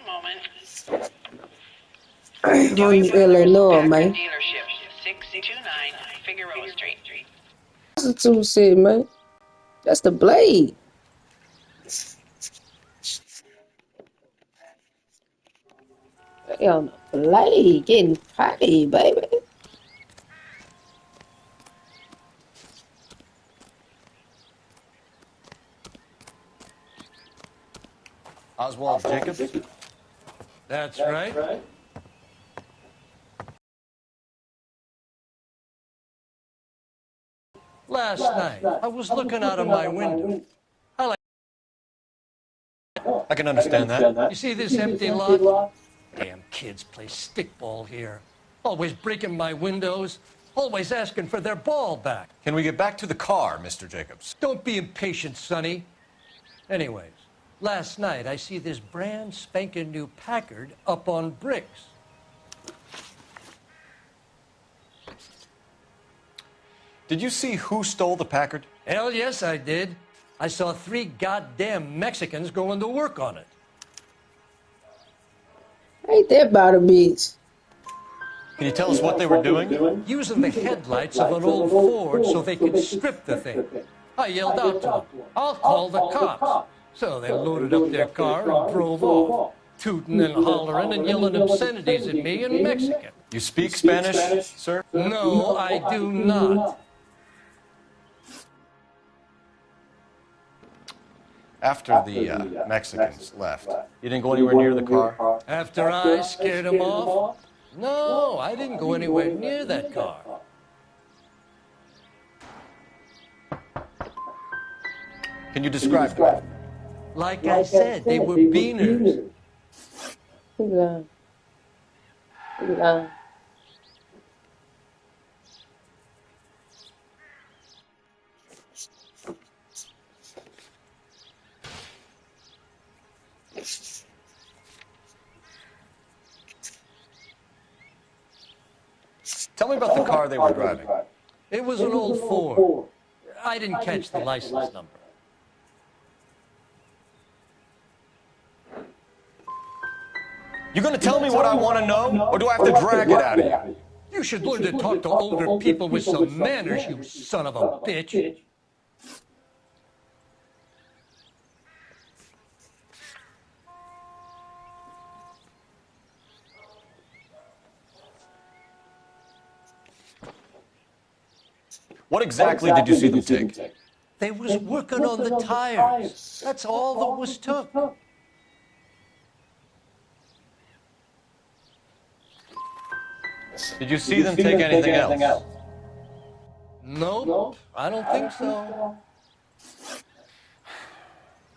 moment. From Illinois, man. Dealership, 629 Figueroa Street. Prostitute shit, man. That's the blade. They on the blade, getting paid, baby. Oswald Jacobs? That's right. Last night, I was looking out of my window. I can understand that. You see this empty lot? Damn kids play stickball here. Always breaking my windows, always asking for their ball back. Can we get back to the car, Mr. Jacobs? Don't be impatient, Sonny. Anyways, last night I see this brand spanking new Packard up on bricks. Did you see who stole the Packard? Hell yes, I did. I saw 3 goddamn Mexicans going to work on it. Ain't that about a bitch? Can you tell us what they were doing? Using the headlights of an old Ford so they could strip the thing. I yelled out to them, "I'll call the cops." So they loaded up their car and drove off, tooting and hollering and yelling obscenities at me in Mexican. You speak Spanish, sir? No, I do not. After the Mexicans left, you didn't go anywhere near the car? After I scared them off? No, I didn't go anywhere near that car. Can you describe them? Like I said, they were beaners. Tell me about the car they were driving. It was an old Ford. I didn't catch the license number. You gonna tell me what I want to know, or do I have to drag it out of you? You should learn to talk to older people with some manners, you son of a bitch. What exactly did you see them take? They was working on the tires. That's all that was took. Did you see them take anything else? Nope, I don't think so.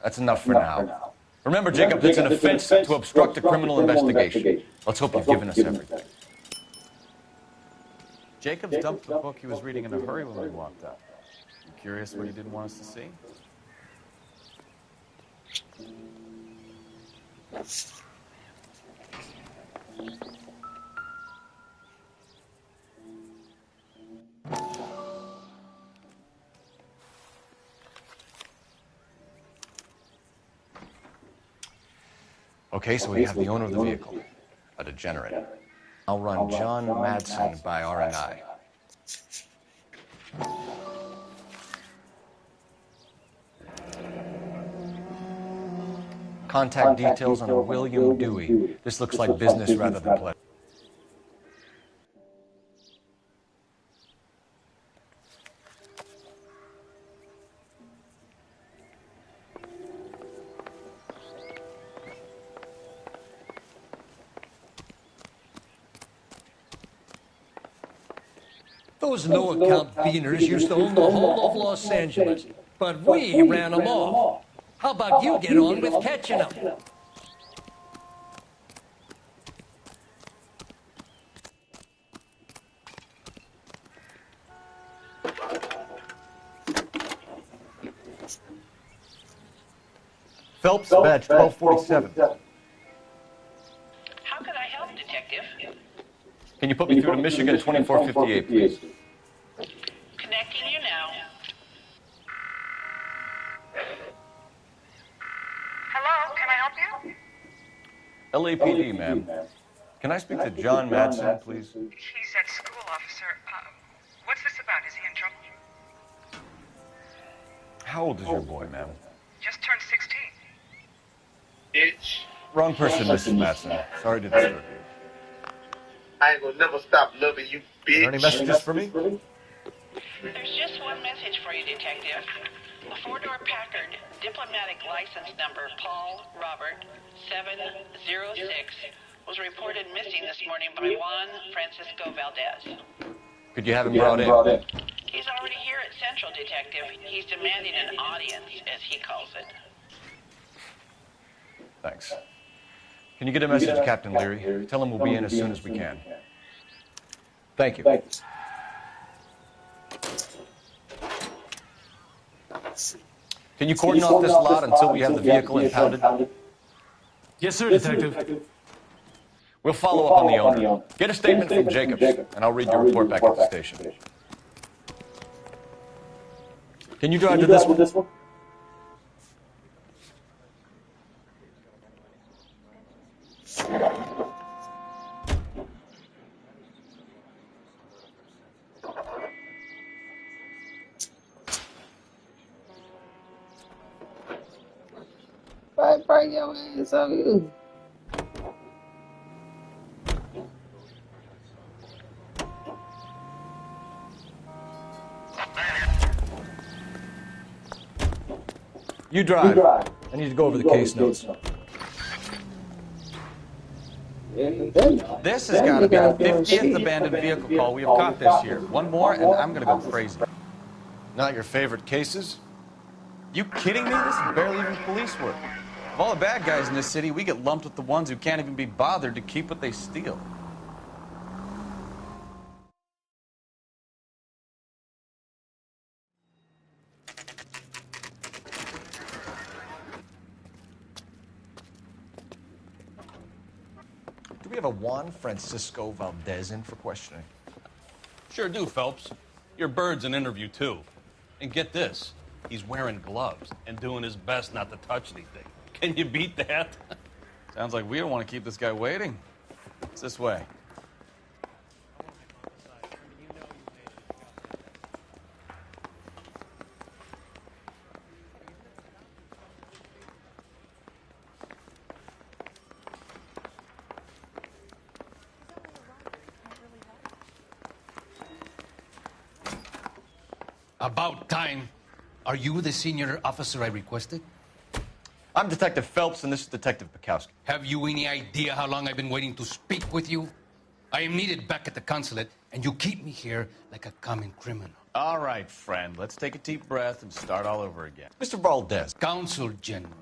That's enough for now. Remember, Jacob, it's an offense to obstruct a criminal investigation. Let's hope you've given us everything. Jacobs dumped the book he was reading in a hurry when we walked up. You curious what he didn't want us to see? Okay, so we have the owner of the vehicle, a degenerate. I'll run John Madsen by R&I. Contact details on a William Dewey. This looks like business rather than pleasure. Those no-account beaners used to own the whole of Los Angeles, but we ran them off. How about you get on with catching them? Phelps, badge 1247. How could I help, Detective? Can you put me through to Michigan 2458, please? Connecting you now. Hello, can I help you? LAPD, ma'am. Can I speak to John Madsen, please? He's at school, officer. What's this about? Is he in trouble? How old is your boy, ma'am? Just turned 16. Bitch. Wrong person, Mrs. Madsen. Sorry to disturb you. I ain't gonna never stop loving you, bitch. Are there any messages for me? There's just one message for you, Detective. A four-door Packard, diplomatic license number Paul Robert 706, was reported missing this morning by Juan Francisco Valdez. Could you have him brought in? He's already here at Central, Detective. He's demanding an audience, as he calls it. Thanks. Can you get a message to Captain Leary? Tell him we'll be in as soon as we can. Thank you. Can you cordon off this lot until we have the vehicle impounded? Yes, sir, Detective. We'll follow up on the owner. Get a statement from Jacobs, and I'll read your report back at the station. Can you drive to this one? Right, bring your ass on you. You drive. I need to go over the case notes. This has got to be the 50th abandoned vehicle call we have caught this year. One more, and I'm going to go crazy. Not your favorite cases? You kidding me? This is barely even police work. Of all the bad guys in this city, we get lumped with the ones who can't even be bothered to keep what they steal. Do we have a Juan Francisco Valdez in for questioning? Sure do, Phelps. Your bird's an interview, too. And get this, he's wearing gloves and doing his best not to touch anything. Can you beat that? Sounds like we don't want to keep this guy waiting. It's this way. About time. Are you the senior officer I requested? I'm Detective Phelps, and this is Detective Bukowski. Have you any idea how long I've been waiting to speak with you? I am needed back at the consulate, and you keep me here like a common criminal. All right, friend. Let's take a deep breath and start all over again. Mr. Valdez. Consul General.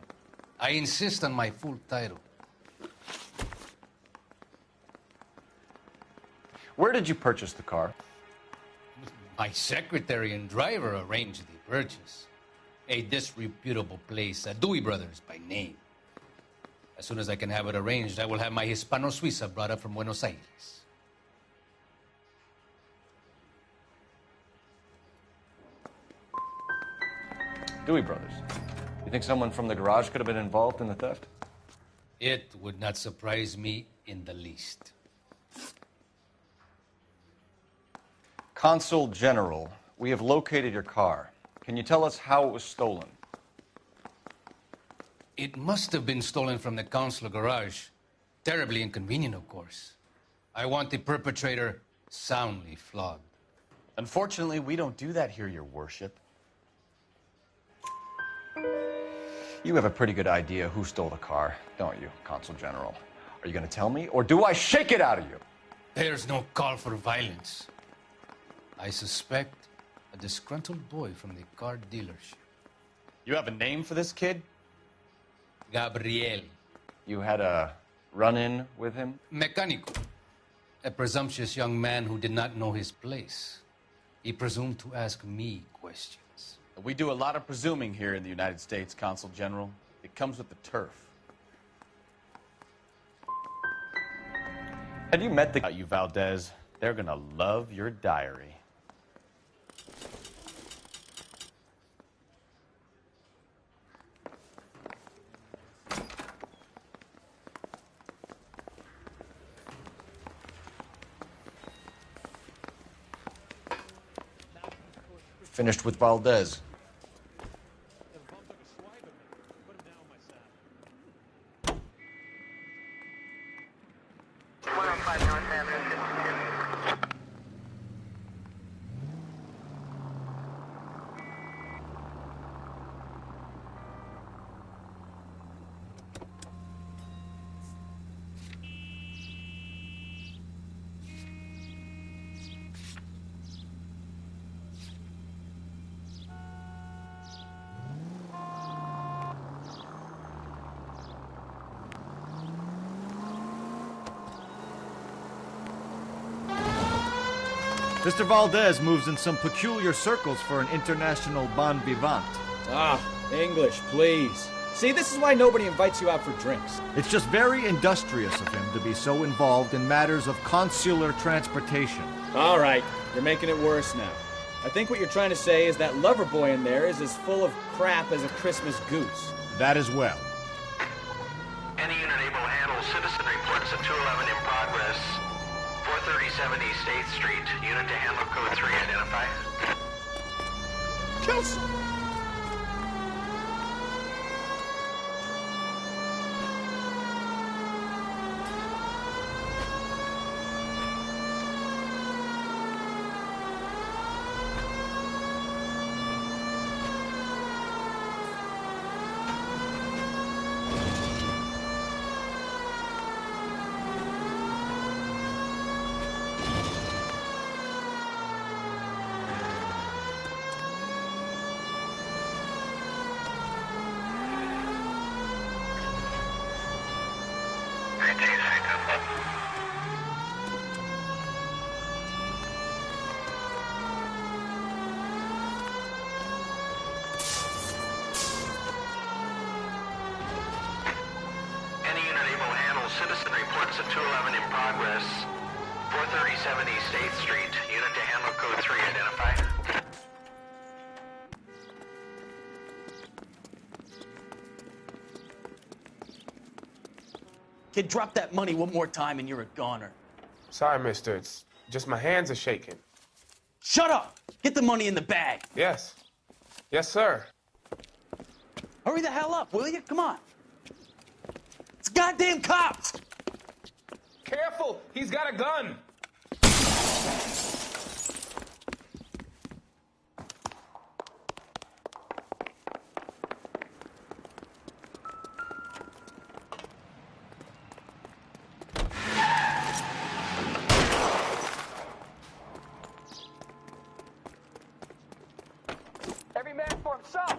I insist on my full title. Where did you purchase the car? My secretary and driver arranged the purchase. A disreputable place, Dewey Brothers by name. As soon as I can have it arranged, I will have my Hispano Suiza brought up from Buenos Aires. Dewey Brothers. You think someone from the garage could have been involved in the theft? It would not surprise me in the least. Consul General, we have located your car. Can you tell us how it was stolen? It must have been stolen from the consular garage. Terribly inconvenient, of course. I want the perpetrator soundly flogged. Unfortunately, we don't do that here, Your Worship. You have a pretty good idea who stole the car, don't you, Consul General? Are you going to tell me, or do I shake it out of you? There's no call for violence. I suspect a disgruntled boy from the car dealership. You have a name for this kid? Gabriel. You had a run-in with him? Mecánico. A presumptuous young man who did not know his place. He presumed to ask me questions. We do a lot of presuming here in the United States, Consul General. It comes with the turf. Had you met the... You, Valdez, they're gonna love your diary. Finished with Valdez. 105 North Avenue, 52. Mr. Valdez moves in some peculiar circles for an international bon vivant. Ah, English, please. See, this is why nobody invites you out for drinks. It's just very industrious of him to be so involved in matters of consular transportation. All right, you're making it worse now. I think what you're trying to say is that lover boy in there is as full of crap as a Christmas goose. That as well. Any unit able to handle citizen reports of 211 in progress. 437 East 8th Street. Unit to handle code 3. Identify. Kills. Citizen reports of 211 in progress. 437 East 8th Street. Unit to handle code 3. Identify. Kid, drop that money one more time and you're a goner. Sorry, mister. It's just my hands are shaking. Shut up! Get the money in the bag. Yes. Yes, sir. Hurry the hell up, will you? Come on. It's goddamn cops! Careful! He's got a gun! Every man for himself!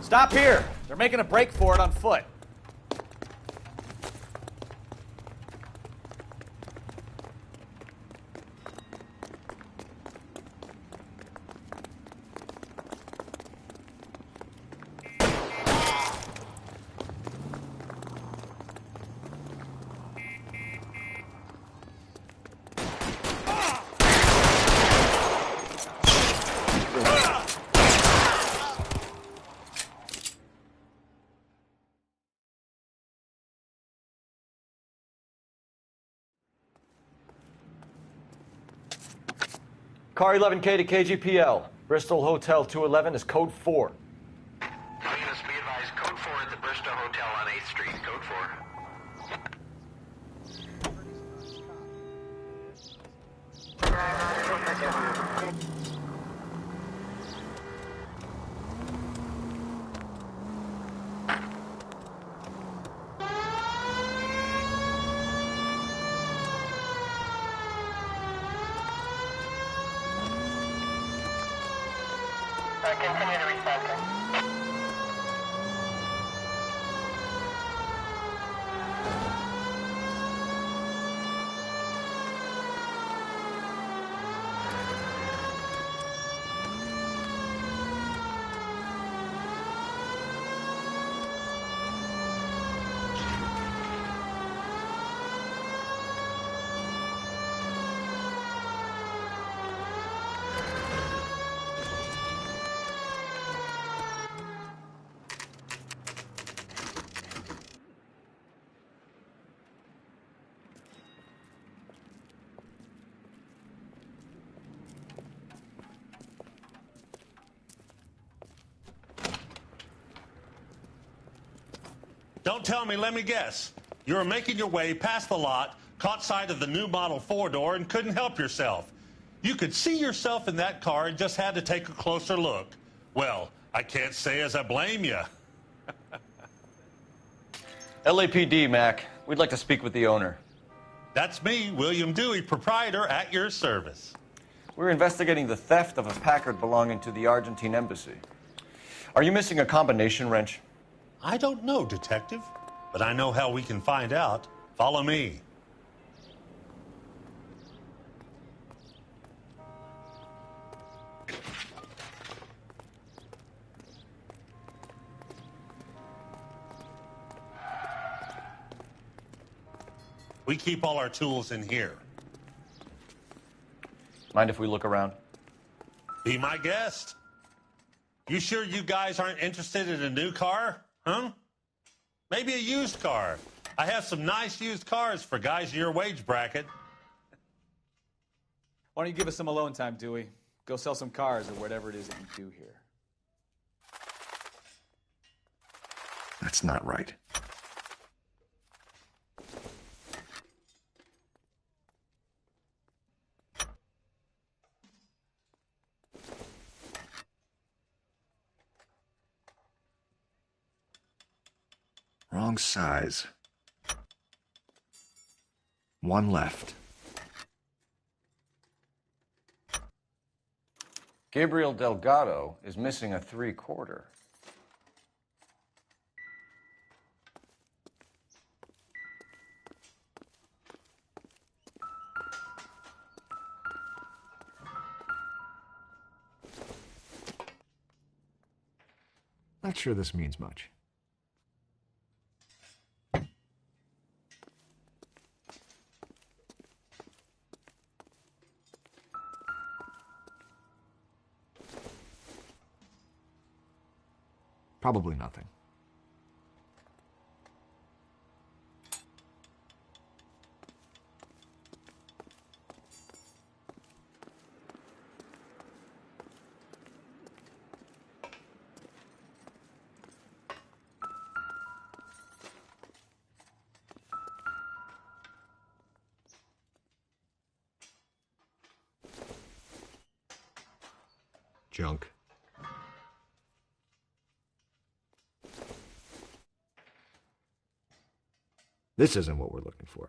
Stop here. They're making a break for it on foot. Car 11K to KGPL. Bristol Hotel 211 is code 4. Units be advised, code 4 at the Bristol Hotel on 8th Street. Code 4. Continue to respond. Don't tell me, let me guess. You were making your way past the lot, caught sight of the new model four-door, and couldn't help yourself. You could see yourself in that car and just had to take a closer look. Well, I can't say as I blame you. LAPD, Mac. We'd like to speak with the owner. That's me, William Dewey, proprietor, at your service. We're investigating the theft of a Packard belonging to the Argentine embassy. Are you missing a combination wrench? I don't know, Detective, but I know how we can find out. Follow me. We keep all our tools in here. Mind if we look around? Be my guest. You sure you guys aren't interested in a new car? Huh? Maybe a used car. I have some nice used cars for guys in your wage bracket. Why don't you give us some alone time, Dewey? Go sell some cars or whatever it is that you do here. That's not right. Wrong size. One left. Gabriel Delgado is missing a 3/4. Not sure this means much. Probably nothing. Junk. This isn't what we're looking for.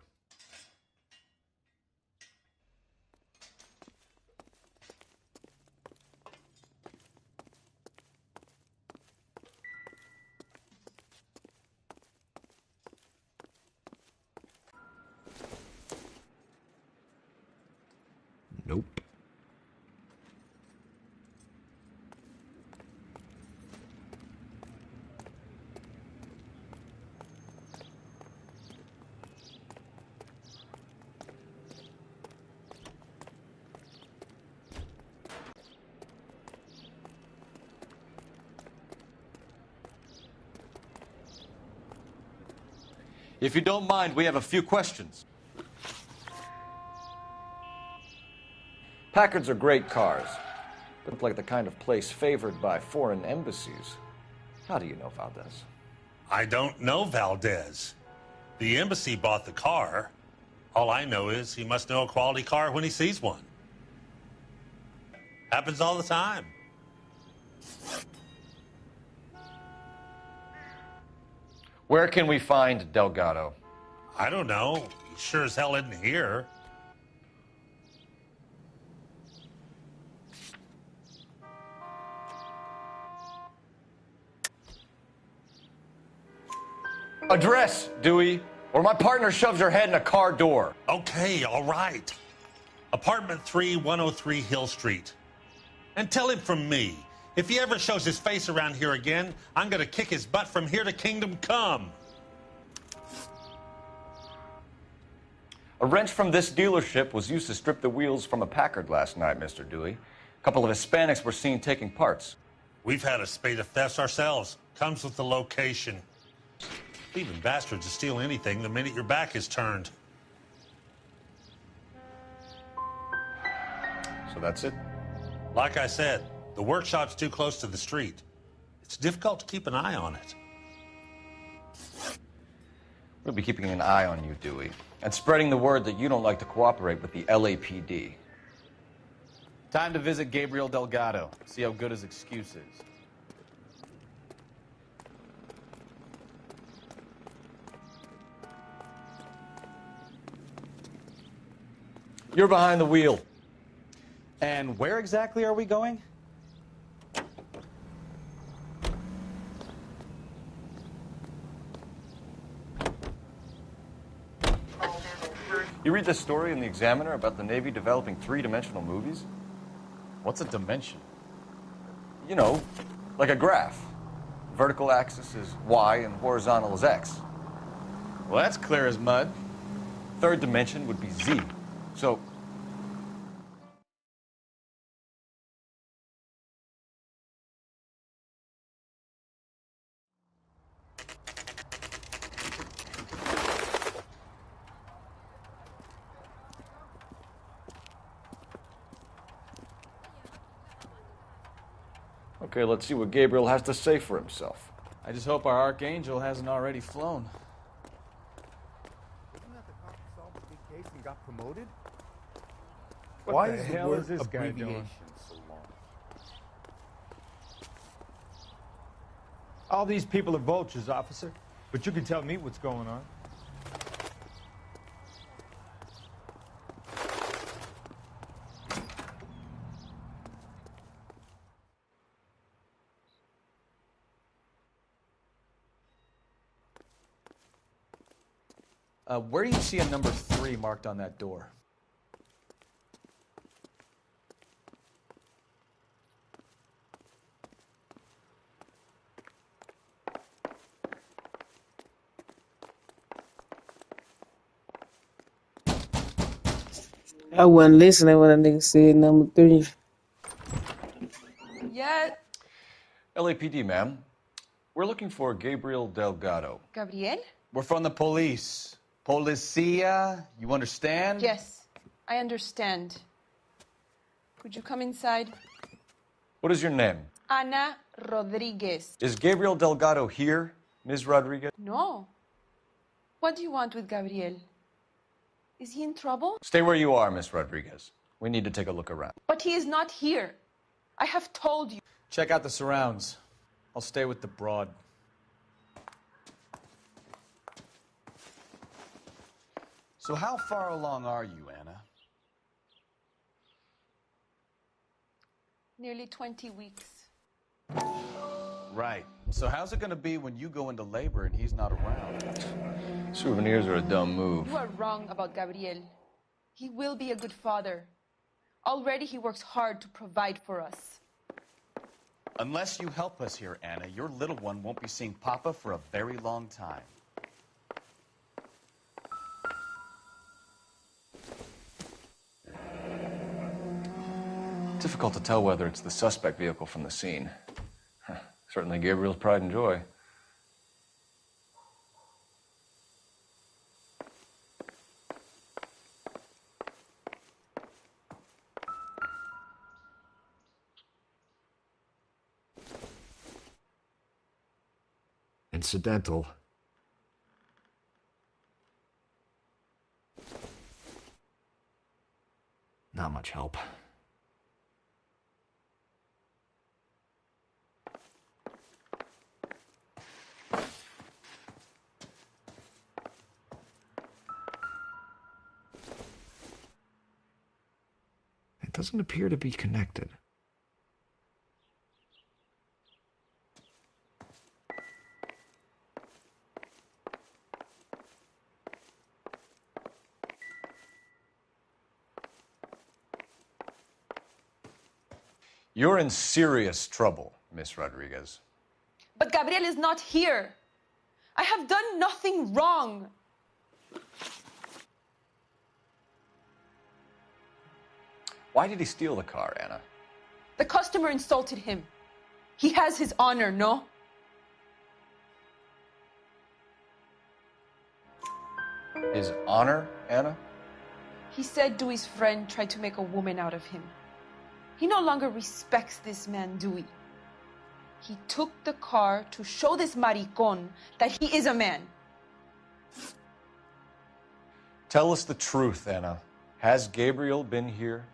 Nope. If you don't mind, we have a few questions. Packards are great cars. They look like the kind of place favored by foreign embassies. How do you know Valdez? I don't know Valdez. The embassy bought the car. All I know is he must know a quality car when he sees one. Happens all the time. Where can we find Delgado? I don't know. He sure as hell isn't here. Address, Dewey, or my partner shoves her head in a car door. Okay, all right. Apartment 3, 103 Hill Street. And tell him from me, if he ever shows his face around here again, I'm gonna kick his butt from here to Kingdom Come. A wrench from this dealership was used to strip the wheels from a Packard last night, Mr. Dewey. A couple of Hispanics were seen taking parts. We've had a spate of thefts ourselves. Comes with the location. Leaving bastards to steal anything the minute your back is turned. So that's it? Like I said, the workshop's too close to the street. It's difficult to keep an eye on it. We'll be keeping an eye on you, Dewey, and spreading the word that you don't like to cooperate with the LAPD. Time to visit Gabriel Delgado, see how good his excuse is. You're behind the wheel. And where exactly are we going? You read this story in the Examiner about the Navy developing three-dimensional movies? What's a dimension? You know, like a graph. Vertical axis is Y and horizontal is X. Well, that's clear as mud. Third dimension would be Z. So, okay, let's see what Gabriel has to say for himself. I just hope our Archangel hasn't already flown. Isn't that the cop who solved the big case and got promoted? Why the is the hell word is this guy abbreviation doing? so long? All these people are vultures, officer. But you can tell me what's going on. Where do you see a number 3 marked on that door? I wasn't listening when a nigga said number 3. Yeah, LAPD, ma'am. We're looking for Gabriel Delgado. Gabriel? We're from the police. Policia, you understand? Yes, I understand. Could you come inside? What is your name? Ana Rodriguez. Is Gabriel Delgado here, Ms. Rodriguez? No. What do you want with Gabriel? Is he in trouble? Stay where you are, Ms. Rodriguez. We need to take a look around. But he is not here. I have told you. Check out the surrounds. I'll stay with the broad. So how far along are you, Anna? Nearly 20 weeks. Right. So how's it going to be when you go into labor and he's not around? Souvenirs are a dumb move. You are wrong about Gabriel. He will be a good father. Already he works hard to provide for us. Unless you help us here, Anna, your little one won't be seeing Papa for a very long time. Difficult to tell whether it's the suspect vehicle from the scene. Certainly Gabriel's pride and joy. Incidental. Not much help. It doesn't appear to be connected. You're in serious trouble, Miss Rodriguez. But Gabriel is not here. I have done nothing wrong. Why did he steal the car, Anna? The customer insulted him. He has his honor, no? His honor, Anna? He said Dewey's friend tried to make a woman out of him. He no longer respects this man, Dewey. He took the car to show this maricón that he is a man. Tell us the truth, Anna. Has Gabriel been here?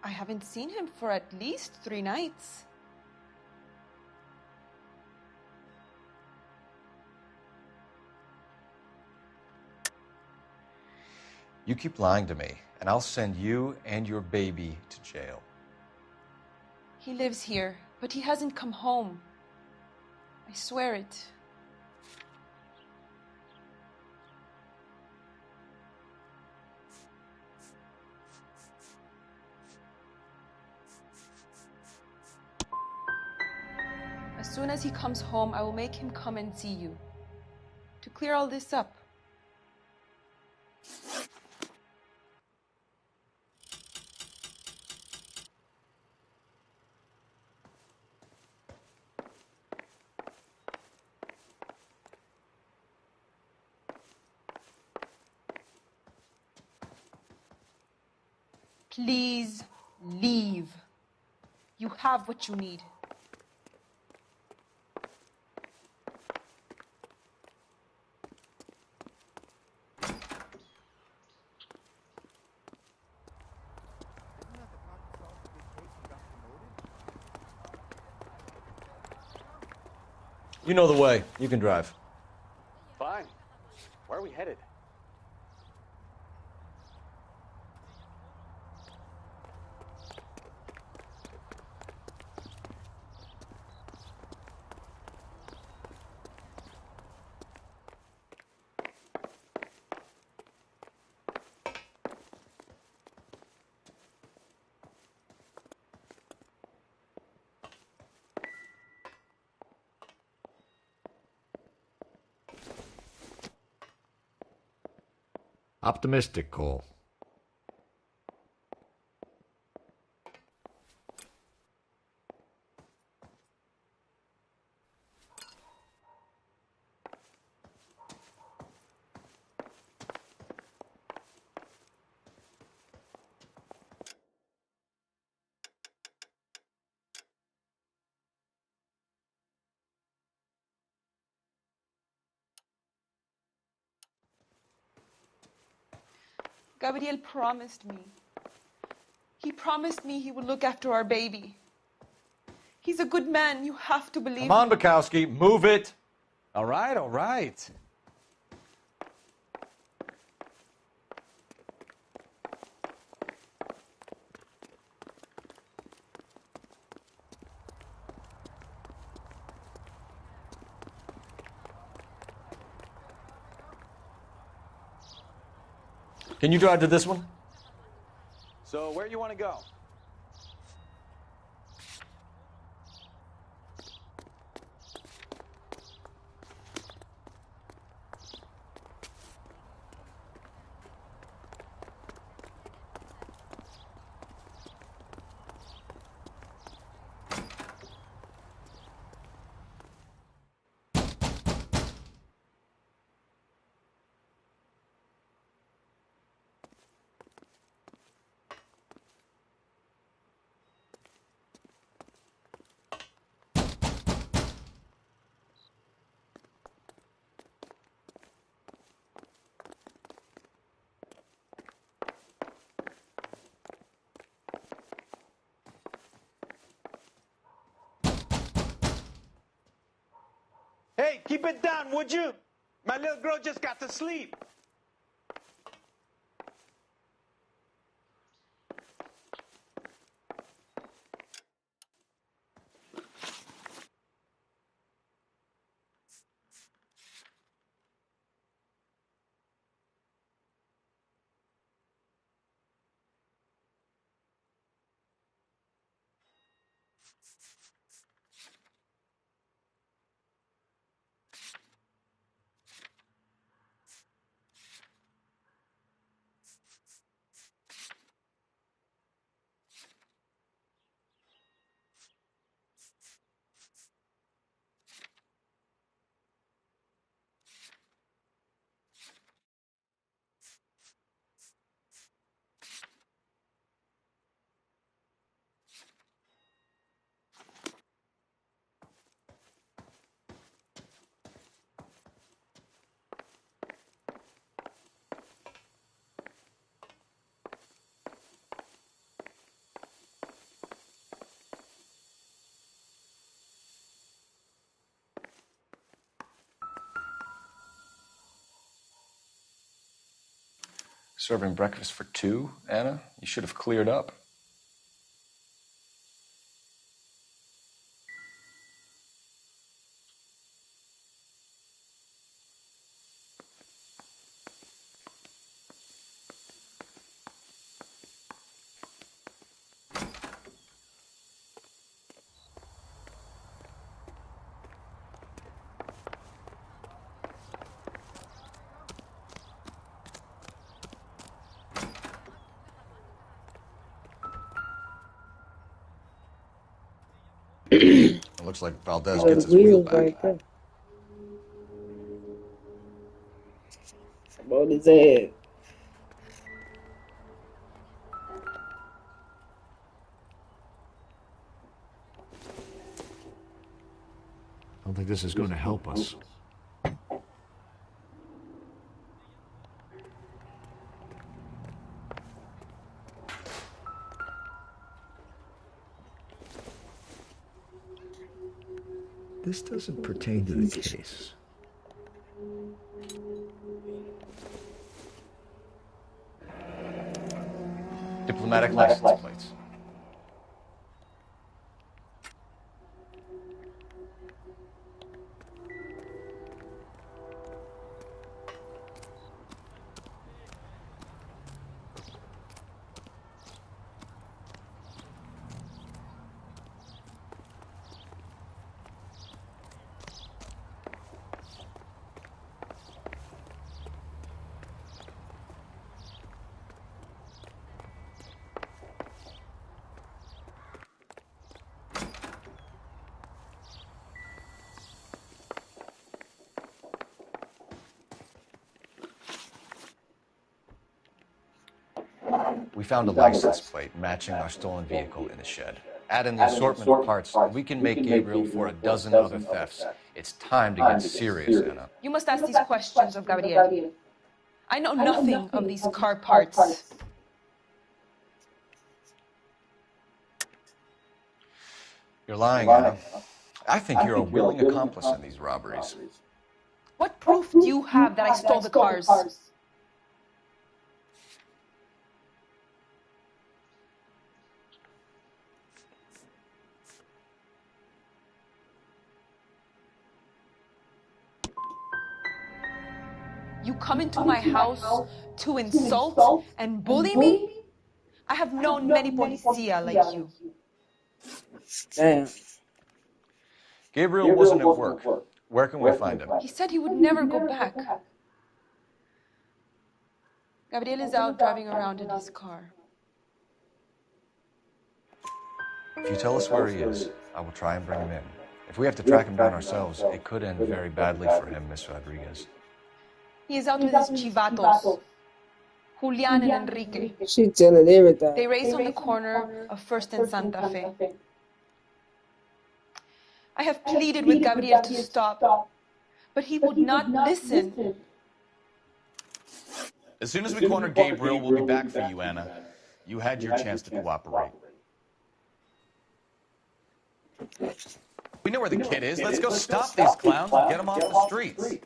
I haven't seen him for at least 3 nights. You keep lying to me, and I'll send you and your baby to jail. He lives here, but he hasn't come home. I swear it. As soon as he comes home, I will make him come and see you. To clear all this up. Please leave. You have what you need. You know the way. You can drive. Fine. Where are we headed? Optimistic, Cole. Gabriel promised me. He promised me he would look after our baby. He's a good man. You have to believe Come on, me. Bukowski. Move it. All right, all right. Can you drive to this one? So where you want to go? Hey, keep it down, would you? My little girl just got to sleep. Serving breakfast for two, Anna? You should have cleared up. It looks like Valdez gets his wheel back. Right there. About his head. I don't think this is going to help us. This doesn't pertain to the case. Diplomatic license plates. We found a license plate matching our stolen vehicle in the shed. Add in the assortment of parts, we can make Gabriel for a dozen other thefts. It's time to get serious, Anna. You must ask these questions of Gabriel. I know nothing of these car parts. You're lying, Anna. I think you're a willing accomplice in these robberies. What proof do you have that I stole the cars? You come into my house to insult and bully me? I have known many policia like you. Damn. Gabriel wasn't at work. Where can we find him? He said he would never go back. Gabriel is out driving around in his car. If you tell us where he is, I will try and bring him in. If we have to track him down ourselves, it could end very badly for him, Miss Rodriguez. He is out with his chivatos, Julian and Enrique. She telling everything. They race on the corner of First and Santa Fe. I have pleaded with Gabriel to stop, but he would not listen. As soon as we corner Gabriel, we'll be back for you, Anna. You had your chance to cooperate. We know where the kid is. Let's go stop these clowns and get them off the streets.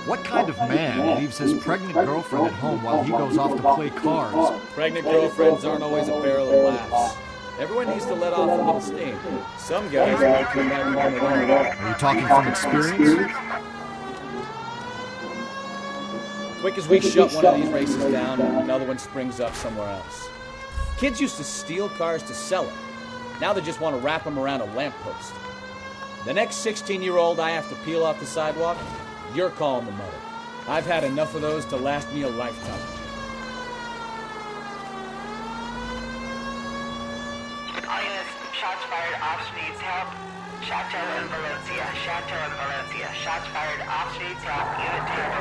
What kind of man leaves his pregnant girlfriend at home while he goes off to play cards? Pregnant girlfriends aren't always a barrel of laughs. Everyone needs to let off a little steam. Some guys might come back home at all. Are you talking from experience? Quick as we shut one of these races down, another one springs up somewhere else. Kids used to steal cars to sell them. Now they just want to wrap them around a lamppost. The next 16-year-old I have to peel off the sidewalk, you're calling the mother. I've had enough of those to last me a lifetime. All units, shots fired, Ops needs help. Chateau and Valencia, Chateau and Valencia. Shots fired, Ops needs help. Unit 10.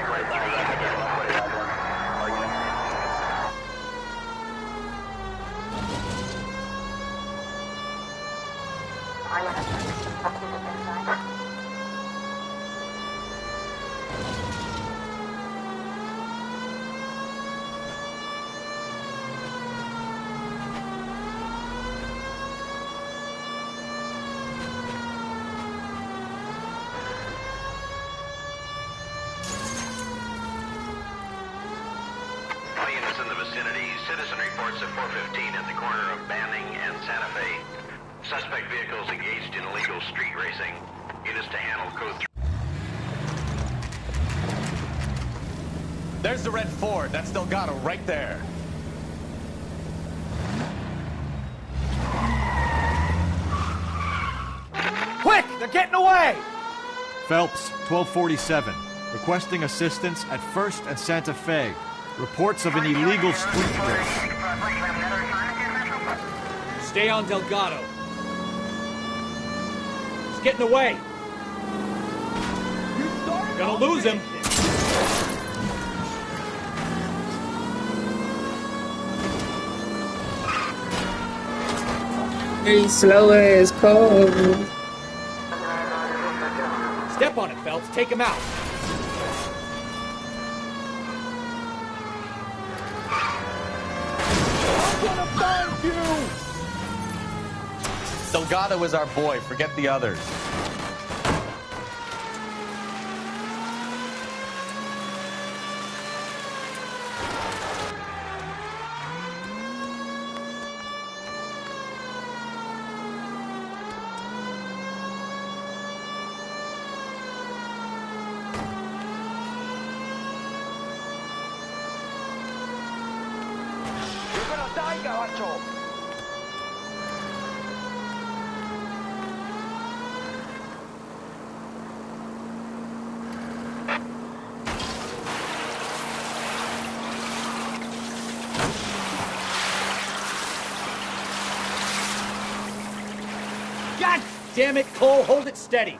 vehicles in the vicinity. Citizen reports at 415 at the corner of Banning and Santa Fe. Suspect vehicles engaged in illegal street racing. Units to handle code 3. There's the red Ford. That's Delgado right there. Quick! They're getting away! Phelps, 1247. Requesting assistance at 1st and Santa Fe. Reports of an illegal street race. Stay on Delgado. He's getting away. Gonna lose him. He's slow as cold. Step on it, Phelps. Take him out. I'm gonna find you! Delgado is our boy. Forget the others. God damn it, Cole. Hold it steady.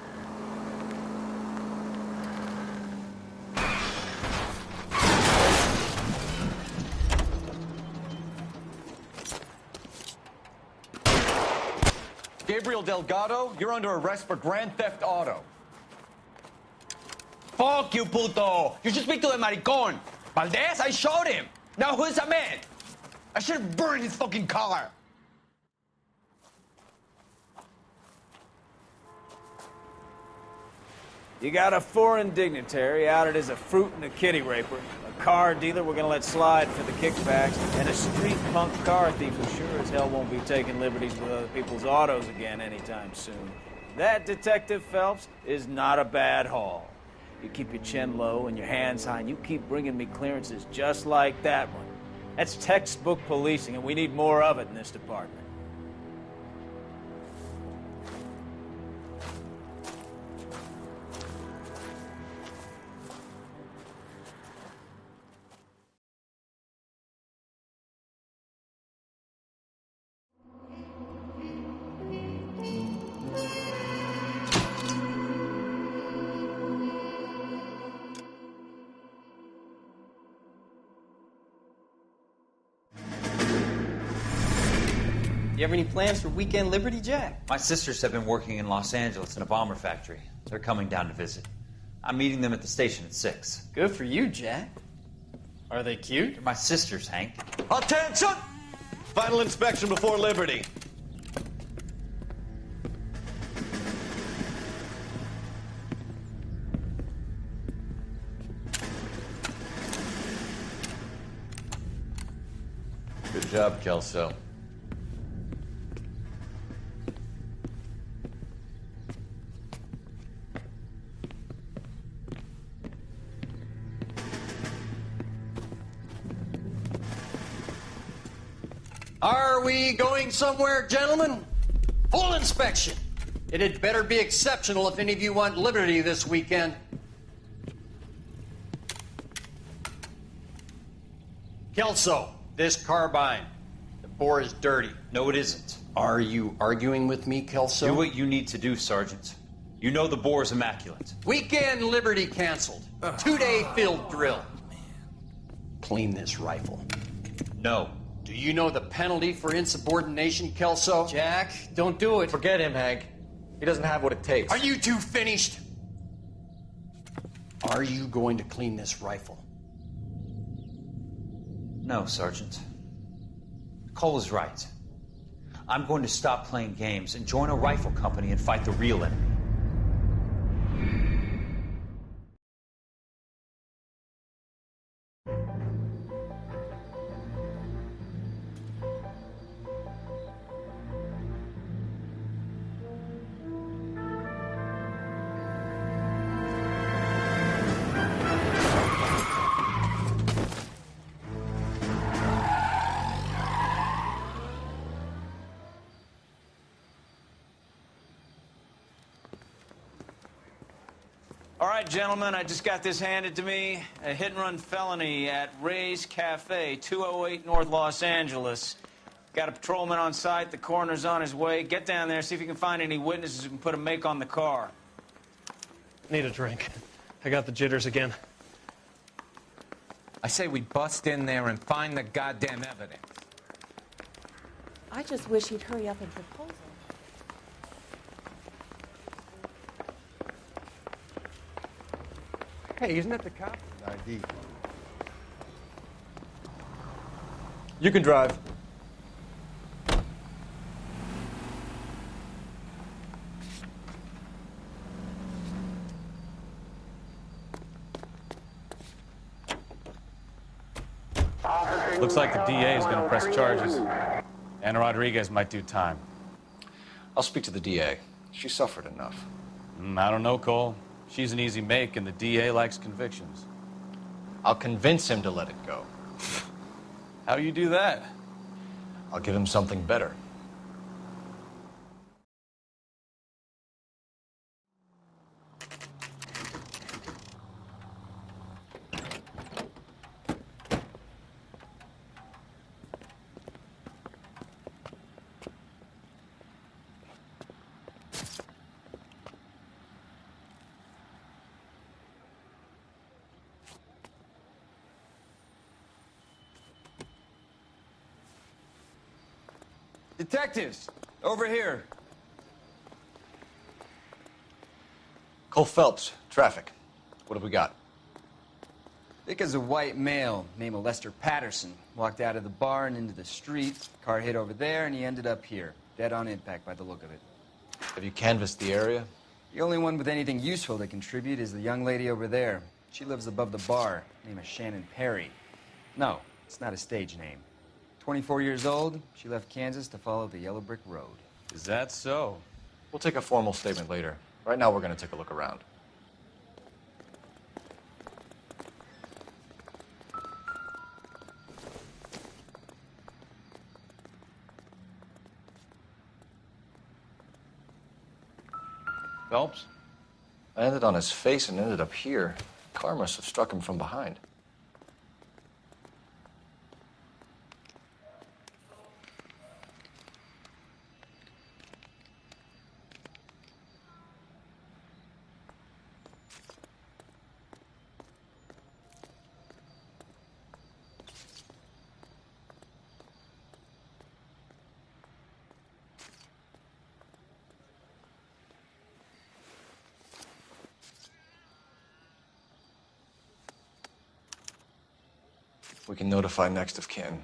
Gabriel Delgado, you're under arrest for grand theft auto. Fuck you, puto! You should speak to the maricon! Valdez, I showed him! Now who's the man? I should have burned his fucking car! You got a foreign dignitary outed as a fruit and a kitty raper, a car dealer we're gonna let slide for the kickbacks, and a street punk car thief who sure as hell won't be taking liberties with other people's autos again anytime soon. That, Detective Phelps, is not a bad haul. You keep your chin low and your hands high, and you keep bringing me clearances just like that one. That's textbook policing, and we need more of it in this department. You have any plans for Weekend Liberty, Jack? My sisters have been working in Los Angeles in a bomber factory. They're coming down to visit. I'm meeting them at the station at 6. Good for you, Jack. Are they cute? They're my sisters, Hank. Attention! Final inspection before Liberty. Good job, Kelso. Are we going somewhere, gentlemen? Full inspection. It had better be exceptional if any of you want liberty this weekend. Kelso, this carbine. The bore is dirty. No, it isn't. Are you arguing with me, Kelso? Do what you need to do, Sergeant. You know the bore is immaculate. Weekend liberty canceled. 2-day field drill. Clean this rifle. No. Do you know the penalty for insubordination, Kelso? Jack, don't do it. Forget him, Hank. He doesn't have what it takes. Are you two finished? Are you going to clean this rifle? No, Sergeant. Cole is right. I'm going to stop playing games and join a rifle company and fight the real enemy. All right, gentlemen, I just got this handed to me. A hit-and-run felony at Ray's Cafe, 208 North Los Angeles. Got a patrolman on site. The coroner's on his way. Get down there, see if you can find any witnesses who can put a make on the car. Need a drink. I got the jitters again. I say we bust in there and find the goddamn evidence. I just wish he'd hurry up and propose. Hey, isn't that the cop? ID. You can drive. Looks like the DA is going to press charges. Anna Rodriguez might do time. I'll speak to the DA. She suffered enough. I don't know, Cole. She's an easy make, and the DA likes convictions. I'll convince him to let it go. How do you do that? I'll give him something better. Detectives, over here. Cole Phelps, traffic. What have we got? Thick as a white male, named Lester Patterson. Walked out of the bar and into the street. Car hit over there, and he ended up here. Dead on impact by the look of it. Have you canvassed the area? The only one with anything useful to contribute is the young lady over there. She lives above the bar. Name is Shannon Perry. No, it's not a stage name. 24 years old, she left Kansas to follow the yellow brick road. Is that so? We'll take a formal statement later. Right now, we're going to take a look around. Phelps? I landed on his face and ended up here. The car must have struck him from behind. We can notify next of kin.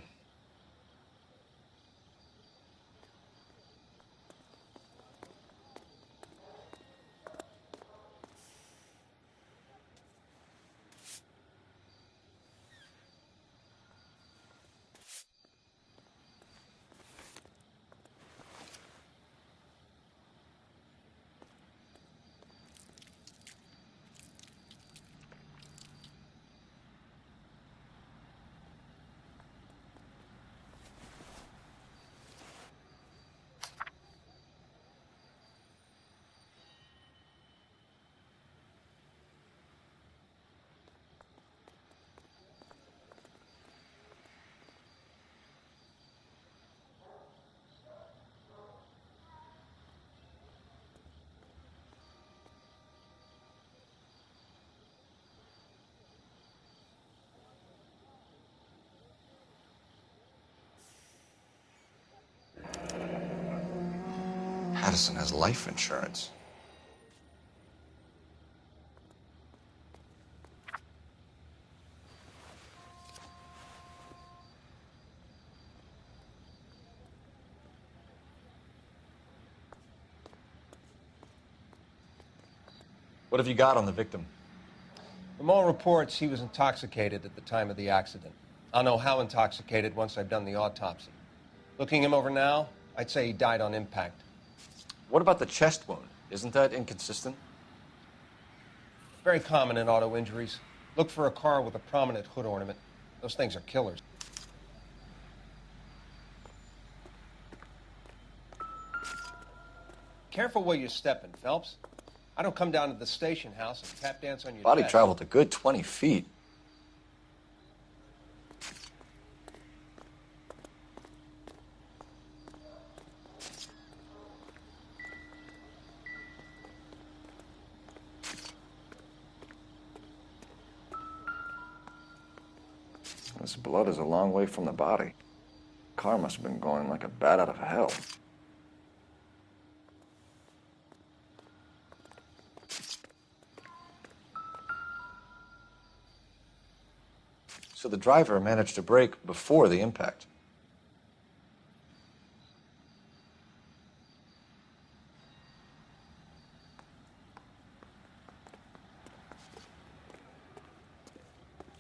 Patterson has life insurance. What have you got on the victim? From all reports, he was intoxicated at the time of the accident. I'll know how intoxicated once I've done the autopsy. Looking him over now, I'd say he died on impact. What about the chest wound? Isn't that inconsistent? Very common in auto injuries. Look for a car with a prominent hood ornament. Those things are killers. Careful where you're stepping, Phelps. I don't come down to the station house and tap dance on your Body desk. traveled a good 20 feet. This blood is a long way from the body. Car must have been going like a bat out of hell. So the driver managed to brake before the impact.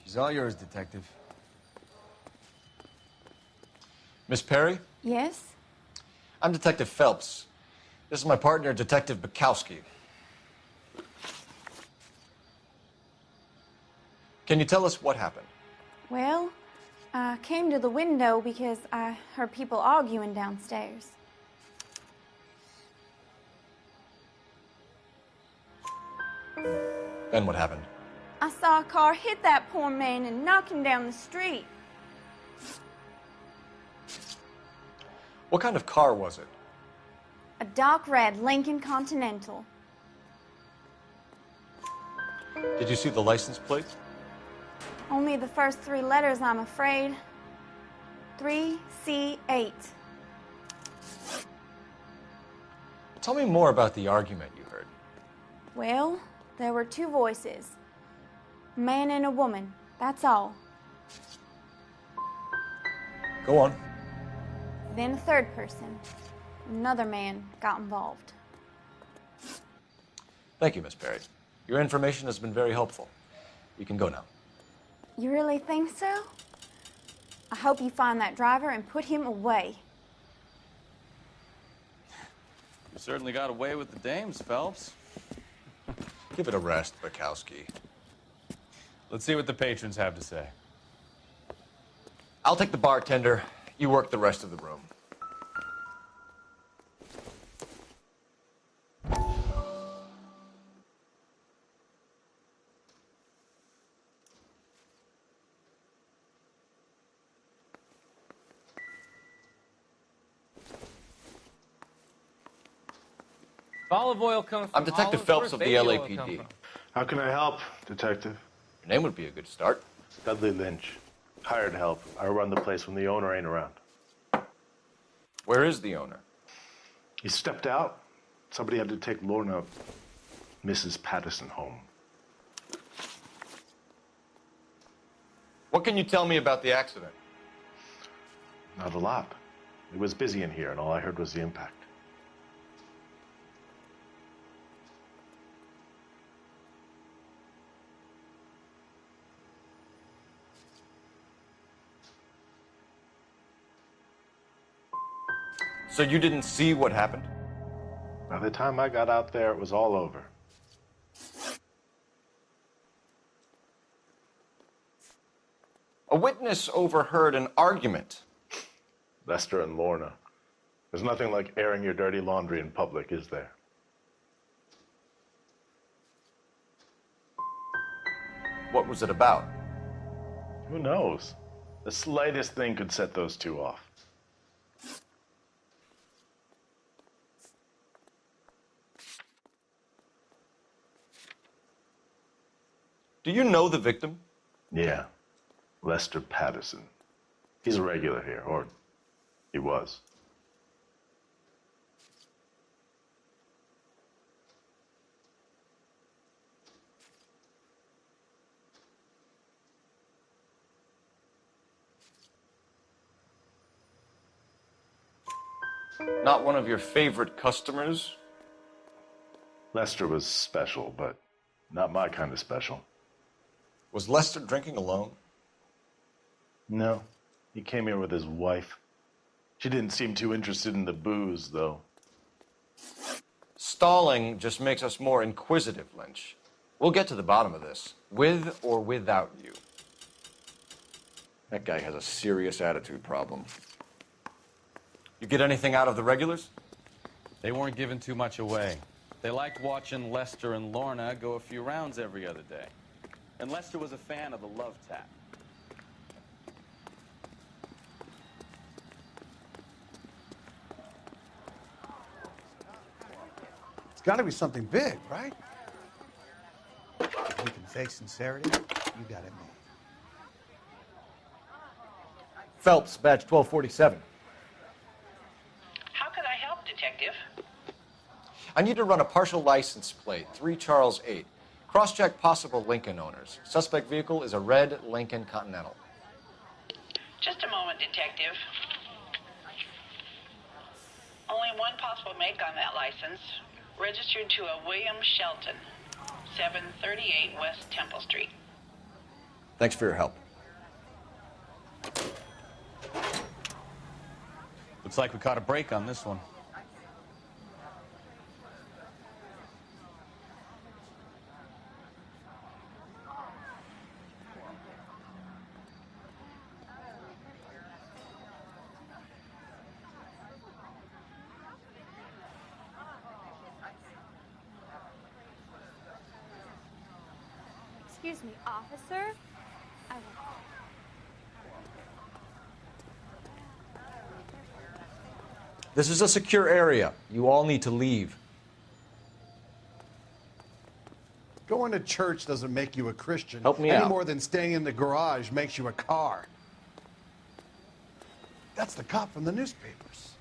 She's all yours, Detective. Miss Perry? Yes? I'm Detective Phelps. This is my partner, Detective Bukowski. Can you tell us what happened? Well, I came to the window because I heard people arguing downstairs. Then what happened? I saw a car hit that poor man and knock him down the street. What kind of car was it? A dark red Lincoln Continental. Did you see the license plate? Only the first 3 letters, I'm afraid. 3C8. Tell me more about the argument you heard. Well, there were 2 voices. A man and a woman, that's all. Go on. Then a 3rd person. Another man got involved. Thank you, Miss Perry. Your information has been very helpful. You can go now. You really think so? I hope you find that driver and put him away. You certainly got away with the dames, Phelps. Give it a rest, Bukowski. Let's see what the patrons have to say. I'll take the bartender. You work the rest of the room. Olive oil comes from I'm Detective olives. Phelps of Where's the baby oil come LAPD. from? How can I help, Detective? Your name would be a good start. Dudley Lynch. Hired help. I run the place when the owner ain't around. Where is the owner? He stepped out. Somebody had to take Lorna, Mrs. Patterson, home. What can you tell me about the accident? Not a lot. It was busy in here, and all I heard was the impact. So you didn't see what happened? By the time I got out there, it was all over. A witness overheard an argument. Lester and Lorna. There's nothing like airing your dirty laundry in public, is there? What was it about? Who knows? The slightest thing could set those 2 off. Do you know the victim? Yeah. Lester Patterson. He's a regular here, or he was. Not one of your favorite customers? Lester was special, but not my kind of special. Was Lester drinking alone? No. He came here with his wife. She didn't seem too interested in the booze, though. Stalling just makes us more inquisitive, Lynch. We'll get to the bottom of this, with or without you. That guy has a serious attitude problem. You get anything out of the regulars? They weren't giving too much away. They liked watching Lester and Lorna go a few rounds every other day. And Lester was a fan of the love tap. It's got to be something big, right? If you can fake sincerity, you got it made. Phelps, badge 1247. How can I help, Detective? I need to run a partial license plate, 3 Charles 8. Cross-check possible Lincoln owners. Suspect vehicle is a red Lincoln Continental. Just a moment, Detective. Only one possible make on that license. Registered to a William Shelton, 738 West Temple Street. Thanks for your help. Looks like we caught a break on this one. Excuse me, officer? I will. This is a secure area. You all need to leave. Going to church doesn't make you a Christian. Help me any out. more than staying in the garage makes you a car. That's the cop from the newspapers.